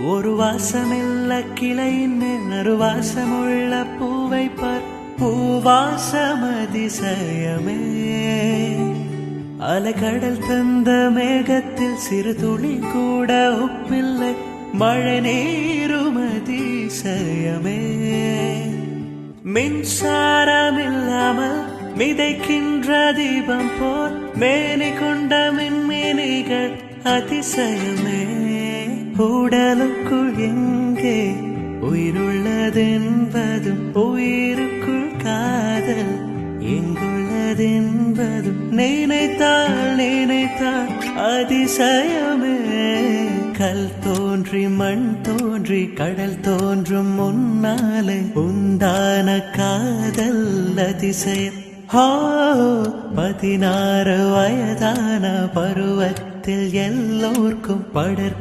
ஒரு வாசமில்ல கிளையின் மேல் வாசமுள்ள பூவை பார், பூவாசம் அதிசயமே. அலைக்கடல் தந்த மேகத்தில் சிறு துளி கூட ஒப்பில்லை, மழை நீரும் அதிசயமே. மின்சாரம் இல்லாமல் மிதைக்கின்ற தீபம் போல் மேனி கொண்ட மின்மினிகள் அதிசயமே. உடலுக்குள் எங்கே உயிருள்ளதென்பதும், உயிருக்குள் காதல் எங்குள்ளதென்பதும் நினைத்தால் அதிசயமே. கல் தோன்றி மண் தோன்றி கடல் தோன்றும் முன்னாலே உண்டான காதல் அதிசயம். 16 வயதான பருவத்தில் எல்லோர்க்கும் படர்